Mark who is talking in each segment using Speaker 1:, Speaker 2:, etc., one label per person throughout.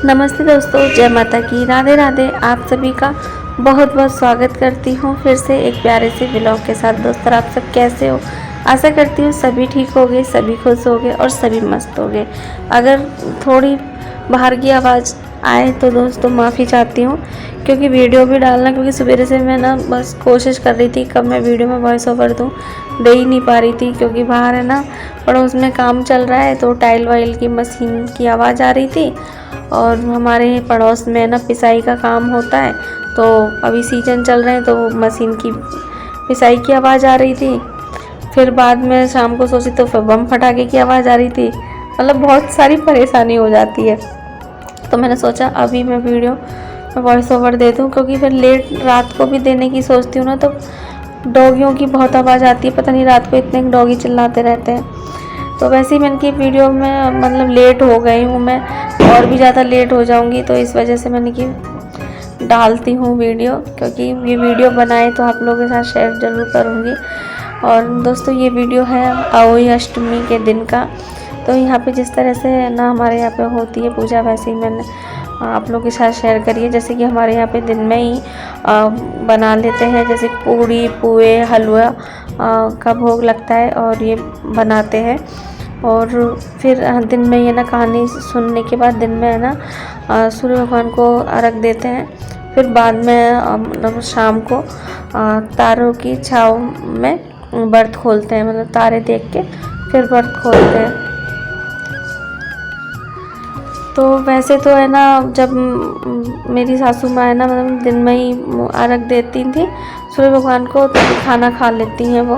Speaker 1: नमस्ते दोस्तों, जय माता की, राधे राधे। आप सभी का बहुत बहुत स्वागत करती हूँ फिर से एक प्यारे से व्लॉग के साथ। दोस्तों आप सब कैसे हो? आशा करती हूँ सभी ठीक होंगे, सभी खुश होंगे और सभी मस्त होंगे। अगर थोड़ी बाहर की आवाज़ आए तो दोस्तों माफ़ी चाहती हूँ, क्योंकि वीडियो भी डालना, क्योंकि सवेरे से मैं ना बस कोशिश कर रही थी कब मैं वीडियो में वॉइस ओवर दूँ, दे ही नहीं पा रही थी। क्योंकि बाहर है ना पड़ोस में काम चल रहा है, तो टाइल वाइल की मशीन की आवाज़ आ रही थी। और हमारे पड़ोस में ना पिसाई का काम होता है, तो अभी सीजन चल रहे हैं तो मशीन की पिसाई की आवाज़ आ रही थी। फिर बाद में शाम को सोची तो फिर बम फटाके की आवाज़ आ रही थी। मतलब बहुत सारी परेशानी हो जाती है। तो मैंने सोचा अभी मैं वीडियो में वॉइस ओवर दे दूँ, क्योंकि फिर लेट रात को भी देने की सोचती हूँ ना, तो डॉगियों की बहुत आवाज़ आती है। पता नहीं रात को इतने डॉगी चिल्लाते रहते हैं। तो वैसे ही मैंने की वीडियो में मतलब लेट हो गई हूँ मैं, और भी ज़्यादा लेट हो जाऊँगी, तो इस वजह से मैंने कि डालती हूँ वीडियो, क्योंकि ये वीडियो बनाए तो आप लोगों के साथ शेयर ज़रूर करूँगी। और दोस्तों ये वीडियो है अहोई अष्टमी के दिन का। तो यहाँ पे जिस तरह से ना हमारे यहाँ पे होती है पूजा, वैसे ही मैंने आप लोगों के साथ शेयर करिए। जैसे कि हमारे यहाँ पे दिन में ही बना लेते हैं, जैसे पूड़ी पुए हलवा का भोग लगता है और ये बनाते हैं। और फिर दिन में ये ना कहानी सुनने के बाद दिन में है ना सूर्य भगवान को अर्घ देते हैं। फिर बाद में मतलब शाम को तारों की छाँव में व्रत खोलते हैं, मतलब तारे देख के फिर व्रत खोलते हैं। तो वैसे तो है ना जब मेरी सासू माँ है ना मतलब दिन में ही अर्घ देती थी सूर्य भगवान को, तो खाना खा लेती हैं वो।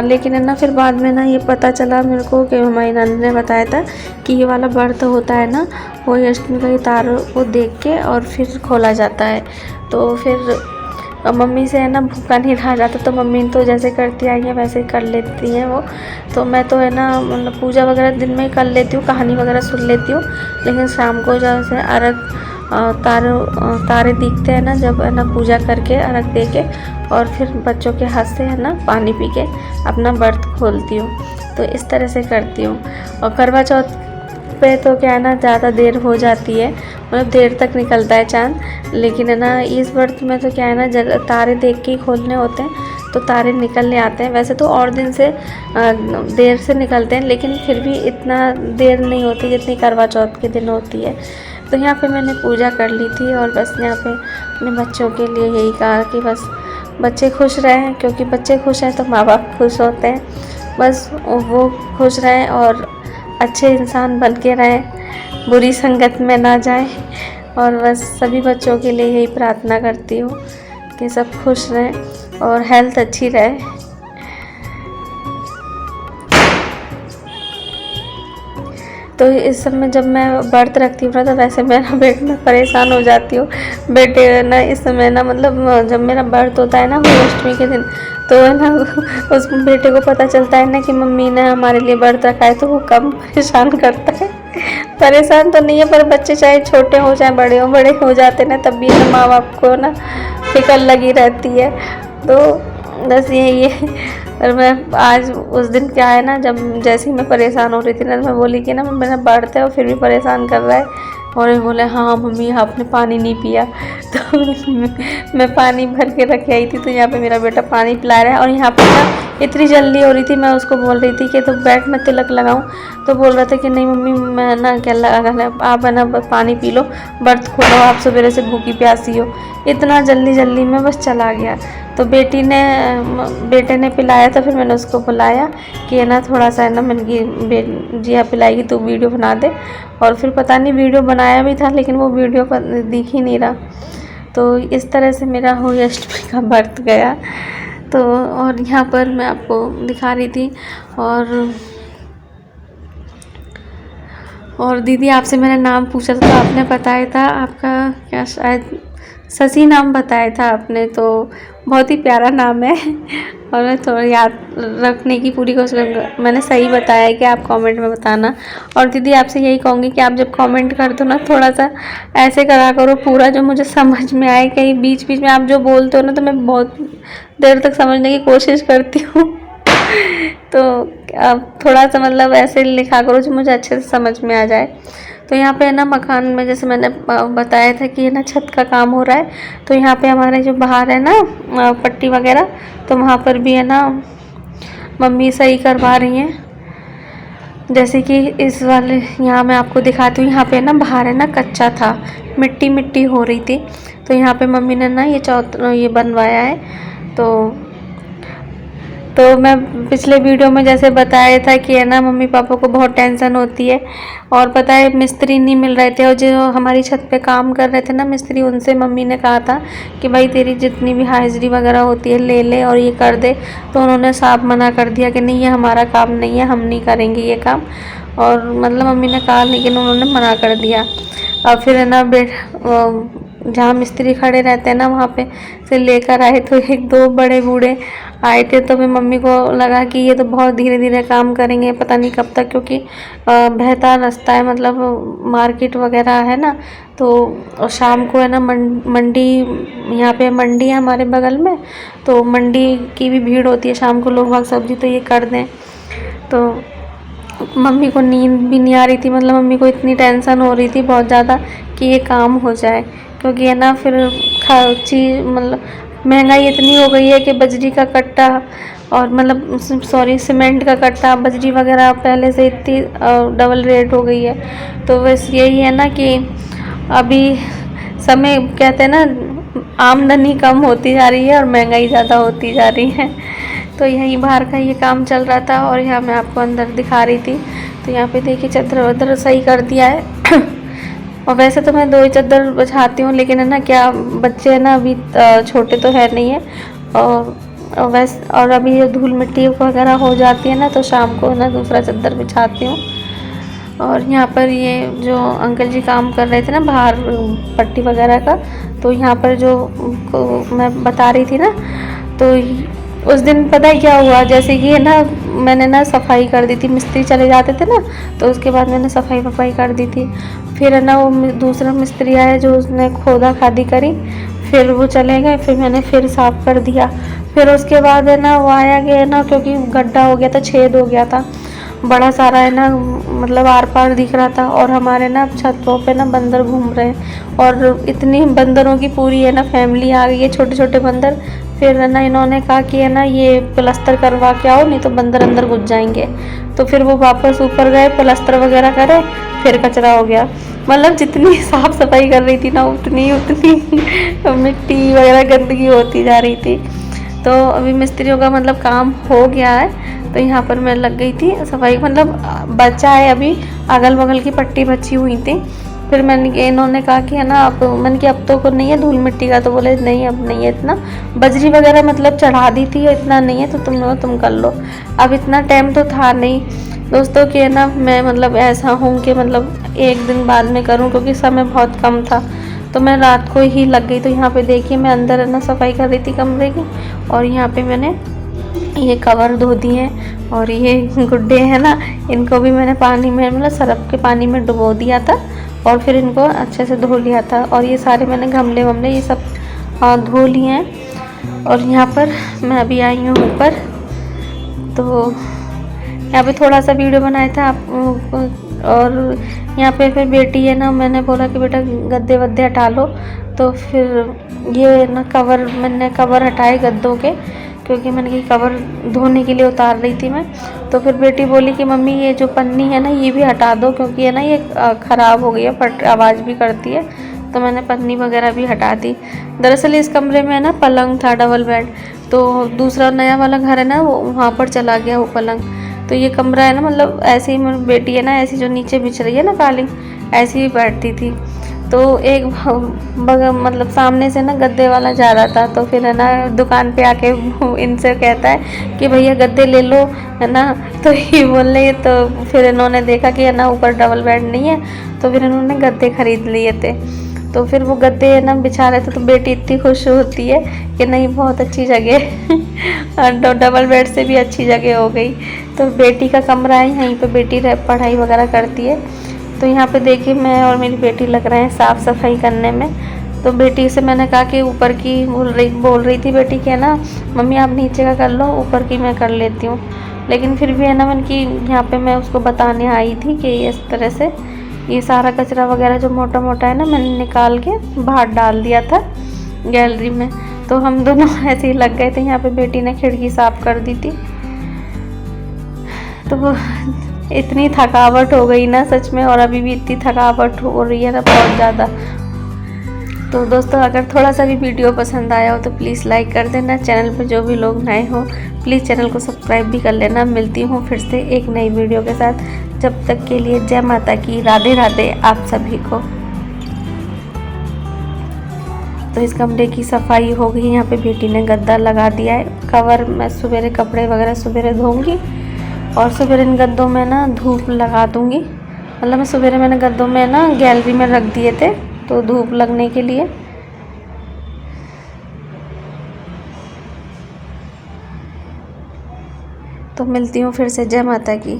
Speaker 1: लेकिन है ना फिर बाद में ना ये पता चला मेरे को कि हमारी नंद ने बताया था कि ये वाला व्रत होता है ना वो अष्टमी का, ये तारों को देख के और फिर खोला जाता है। तो फिर मम्मी से है ना भूखा नहीं रहा जाता, तो मम्मी तो जैसे करती आई हैं वैसे ही कर लेती हैं वो। तो मैं तो है ना मतलब पूजा वगैरह दिन में ही कर लेती हूँ, कहानी वगैरह सुन लेती हूँ। लेकिन शाम को जैसे अर्घ तारे दिखते हैं ना, जब है ना पूजा करके अर्घ दे के और फिर बच्चों के हाथ से है ना पानी पी के अपना व्रत खोलती हूँ। तो इस तरह से करती हूँ। और करवा चौथ पे तो क्या है ना ज़्यादा देर हो जाती है, मतलब देर तक निकलता है चाँद। लेकिन है ना इस व्रत में तो क्या है ना तारे देख के ही खोलने होते हैं, तो तारे निकलने आते हैं। वैसे तो और दिन से देर से निकलते हैं, लेकिन फिर भी इतना देर नहीं होती जितनी करवा चौथ के दिन होती है। तो यहाँ पे मैंने पूजा कर ली थी और बस यहाँ पे अपने बच्चों के लिए यही कहा कि बस बच्चे खुश रहें, क्योंकि बच्चे खुश हैं तो माँ बाप खुश होते हैं। बस वो खुश रहें और अच्छे इंसान बन के रहें, बुरी संगत में ना जाएं। और बस सभी बच्चों के लिए यही प्रार्थना करती हूँ कि सब खुश रहें और हेल्थ अच्छी रहे। तो इस समय जब मैं व्रत रखती हूँ ना, तो वैसे मेरा बेटे में परेशान हो जाती हूँ। बेटे ना इस समय ना मतलब जब मेरा व्रत होता है ना वो अष्टमी के दिन, तो है ना उस बेटे को पता चलता है ना कि मम्मी ने हमारे लिए व्रत रखा है, तो वो कम परेशान करता है। परेशान तो नहीं है, पर बच्चे चाहे छोटे हो चाहे बड़े हो जाते ना, तब भी ना माँ बाप को ना फिक्र लगी रहती है। तो बस यही है। और मैं आज उस दिन क्या है ना, जब जैसे ही मैं परेशान हो रही थी ना, मैं बोली कि ना मेरा व्रत है और फिर भी परेशान कर रहा है। और ये बोले हाँ मम्मी आपने पानी नहीं पिया। तो मैं पानी भर के रख आई थी, तो यहाँ पे मेरा बेटा पानी पिला रहा है। और यहाँ पे ना इतनी जल्दी हो रही थी, मैं उसको बोल रही थी कि तो बैठ मैं तिलक लगाऊं, तो बोल रहा था कि नहीं मम्मी मैं ना क्या लगा, आप है ना पानी पी लो, व्रत खोलो, आप सवेरे से भूखी प्यासी हो। इतना जल्दी में बस चला गया। तो बेटे ने पिलाया, तो फिर मैंने उसको बुलाया कि है ना थोड़ा सा है ना, मैंने कि जिया पिलाएगी तो वीडियो बना दे। और फिर पता नहीं वीडियो बनाया भी था, लेकिन वो वीडियो दिख ही नहीं रहा। तो इस तरह से मेरा होली अष्टमी का व्रत गया। तो और यहाँ पर मैं आपको दिखा रही थी। और दीदी आपसे मेरा नाम पूछा था, तो आपने बताया था आपका क्या, शायद शशि नाम बताया था आपने। तो बहुत ही प्यारा नाम है और मैं थोड़ा याद रखने की पूरी कोशिश करूँगा। मैंने सही बताया है कि आप कमेंट में बताना। और दीदी आपसे यही कहूँगी कि आप जब कमेंट कर दो ना, थोड़ा सा ऐसे करा करो पूरा जो मुझे समझ में आए। कहीं बीच बीच में आप जो बोलते हो ना, तो मैं बहुत देर तक समझने की कोशिश करती हूँ। तो आप थोड़ा सा मतलब ऐसे लिखा करो जो मुझे अच्छे से समझ में आ जाए। तो यहाँ पे है ना मकान में जैसे मैंने बताया था कि है ना छत का काम हो रहा है, तो यहाँ पे हमारे जो बाहर है ना पट्टी वगैरह, तो वहाँ पर भी है ना मम्मी सही करवा रही हैं। जैसे कि इस वाले यहाँ मैं आपको दिखाती हूँ, यहाँ पे ना बाहर है ना कच्चा था, मिट्टी मिट्टी हो रही थी, तो यहाँ पे मम्मी ने ना ये बनवाया है। तो मैं पिछले वीडियो में जैसे बताया था कि है ना मम्मी पापा को बहुत टेंशन होती है, और पता है मिस्त्री नहीं मिल रहे थे, और जो हमारी छत पे काम कर रहे थे ना मिस्त्री, उनसे मम्मी ने कहा था कि भाई तेरी जितनी भी हाजिरी वगैरह होती है ले ले और ये कर दे, तो उन्होंने साफ मना कर दिया कि नहीं ये हमारा काम नहीं है, हम नहीं करेंगे ये काम। और मतलब मम्मी ने कहा लेकिन उन्होंने मना कर दिया। और फिर है ना जहाँ मिस्त्री खड़े रहते हैं ना वहाँ पे से लेकर आए, तो एक दो बड़े बूढ़े आए थे, तो फिर मम्मी को लगा कि ये तो बहुत धीरे धीरे काम करेंगे, पता नहीं कब तक, क्योंकि बहता रास्ता है, मतलब मार्केट वगैरह है ना, तो और शाम को है ना मंडी, यहाँ पे मंडी है हमारे बगल में, तो मंडी की भी भीड़ होती है शाम को, लोग भाग सब्जी तो ये कर दें। तो मम्मी को नींद भी नहीं आ रही थी, मतलब मम्मी को इतनी टेंशन हो रही थी बहुत ज़्यादा कि ये काम हो जाए, क्योंकि है ना फिर चीज़ मतलब महंगाई इतनी हो गई है कि बजरी का कट्टा और मतलब सीमेंट का कट्टा, बजरी वगैरह पहले से इतनी डबल रेट हो गई है। तो बस यही है ना कि अभी समय कहते हैं ना आमदनी कम होती जा रही है और महंगाई ज़्यादा होती जा रही है। तो यही बाहर का ये काम चल रहा था, और यहाँ मैं आपको अंदर दिखा रही थी। तो यहाँ पे देखिए चादर वादर सही कर दिया है और वैसे तो मैं 2 ही चादर बिछाती हूँ, लेकिन है ना क्या बच्चे है ना अभी छोटे तो है नहीं है, और अभी ये धूल मिट्टी वगैरह हो जाती है ना, तो शाम को ना दूसरा चादर बिछाती हूँ। और यहाँ पर ये जो अंकल जी काम कर रहे थे ना बाहर पट्टी वगैरह का, तो यहाँ पर जो मैं बता रही थी ना, तो उस दिन पता है क्या हुआ, जैसे कि है ना मैंने ना सफाई कर दी थी, मिस्त्री चले जाते थे ना, तो उसके बाद मैंने सफाई वफाई कर दी थी। फिर है ना वो दूसरा मिस्त्री आया जो उसने खोदा खादी करी, फिर वो चले गए, फिर मैंने फिर साफ़ कर दिया। फिर उसके बाद है ना वो आया गया ना, क्योंकि गड्ढा हो गया था, छेद हो गया था बड़ा सारा है ना, मतलब आर पार दिख रहा था, और हमारे ना छतों पे ना बंदर घूम रहे हैं, और इतनी बंदरों की पूरी है ना फैमिली आ गई है, छोटे छोटे बंदर। फिर है ना इन्होंने कहा कि है ना ये प्लास्टर करवा के आओ, नहीं तो बंदर अंदर घुस जाएंगे। तो फिर वो वापस ऊपर गए, प्लास्टर वगैरह करे, फिर कचरा हो गया। मतलब जितनी साफ़ सफाई कर रही थी ना उतनी मिट्टी वगैरह गंदगी होती जा रही थी। तो अभी मिस्त्रियों का मतलब काम हो गया है, तो यहाँ पर मैं लग गई थी सफाई, मतलब बचा है अभी, अगल बगल की पट्टी बची हुई थी। फिर इन्होंने कहा कि है ना अब मैंने कि अब तो को नहीं है धूल मिट्टी का, तो बोले नहीं अब नहीं है इतना, बजरी वगैरह मतलब चढ़ा दी थी, इतना नहीं है, तो तुम कर लो। अब इतना टाइम तो था नहीं दोस्तों कि है ना मैं मतलब ऐसा हूँ कि मतलब एक दिन बाद में करूँ, क्योंकि समय बहुत कम था, तो मैं रात को ही लग गई। तो यहाँ पे देखिए मैं अंदर है ना सफाई कर रही थी कमरे की, और यहाँ पे मैंने ये कवर धो दिए, और ये गुड्डे हैं ना इनको भी मैंने पानी में मतलब सरफ के पानी में डुबो दिया था, और फिर इनको अच्छे से धो लिया था। और ये सारे मैंने गमले वमले ये सब धो लिए हैं। और यहाँ पर मैं अभी आई हूँ ऊपर, तो यहाँ पे थोड़ा सा वीडियो बनाया था आप, और यहाँ पे फिर बेटी है ना, मैंने बोला कि बेटा गद्दे वद्दे हटा लो, तो फिर ये ना मैंने कवर हटाए गद्दों के, क्योंकि मैंने कि कवर धोने के लिए उतार रही थी मैं। तो फिर बेटी बोली कि मम्मी ये जो पन्नी है ना ये भी हटा दो, क्योंकि है ना ये ख़राब हो गई है, फट आवाज़ भी करती है। तो मैंने पन्नी वगैरह भी हटा दी। दरअसल इस कमरे में ना पलंग था डबल बेड, तो दूसरा नया वाला घर है ना वो वहाँ पर चला गया वो पलंग। तो ये कमरा है ना मतलब ऐसे ही मेरी बेटी है ना ऐसी जो नीचे बिछ रही है ना कालीन, ऐसी ही बैठती थी। तो एक मतलब सामने से ना गद्दे वाला जा रहा था, तो फिर है ना दुकान पे आके इनसे कहता है कि भैया गद्दे ले लो है ना, तो ये बोल रहे, तो फिर इन्होंने देखा कि है ना ऊपर डबल बेड नहीं है, तो फिर इन्होंने गद्दे खरीद लिए थे। तो फिर वो गद्दे है ना बिछा रहे थे, तो बेटी इतनी खुश होती है कि नहीं बहुत अच्छी जगह और डबल बेड से भी अच्छी जगह हो गई। तो बेटी का कमरा है, यहीं पे बेटी पढ़ाई वगैरह करती है। तो यहाँ पे देखिए मैं और मेरी बेटी लग रहे हैं साफ़ सफाई करने में। तो बेटी से मैंने कहा कि ऊपर की बोल रही थी बेटी कि है ना मम्मी आप नीचे का कर लो, ऊपर की मैं कर लेती हूँ। लेकिन फिर भी है ना मैंने कि यहाँ पे मैं उसको बताने आई थी कि इस तरह से ये सारा कचरा वगैरह जो मोटा मोटा है ना, मैंने निकाल के बाहर डाल दिया था गैलरी में। तो हम दोनों ऐसे ही लग गए थे। यहाँ पे बेटी ने खिड़की साफ कर दी थी। तो वो इतनी थकावट हो गई ना सच में, और अभी भी इतनी थकावट हो रही है ना बहुत ज़्यादा। तो दोस्तों अगर थोड़ा सा भी वीडियो पसंद आया हो तो प्लीज़ लाइक कर देना। चैनल पर जो भी लोग नए हो प्लीज़ चैनल को सब्सक्राइब भी कर लेना। मिलती हूँ फिर से एक नई वीडियो के साथ। जब तक के लिए जय माता की, राधे राधे आप सभी को। तो इस कमरे की सफाई हो गई। यहाँ पे बेटी ने गद्दा लगा दिया है कवर। मैं सवेरे कपड़े वगैरह सवेरे धोऊंगी और सवेरे इन गद्दों में ना धूप लगा दूंगी। मतलब मैं सवेरे मैंने गद्दों में ना गैलरी में रख दिए थे तो धूप लगने के लिए। तो मिलती हूँ फिर से, जय माता की।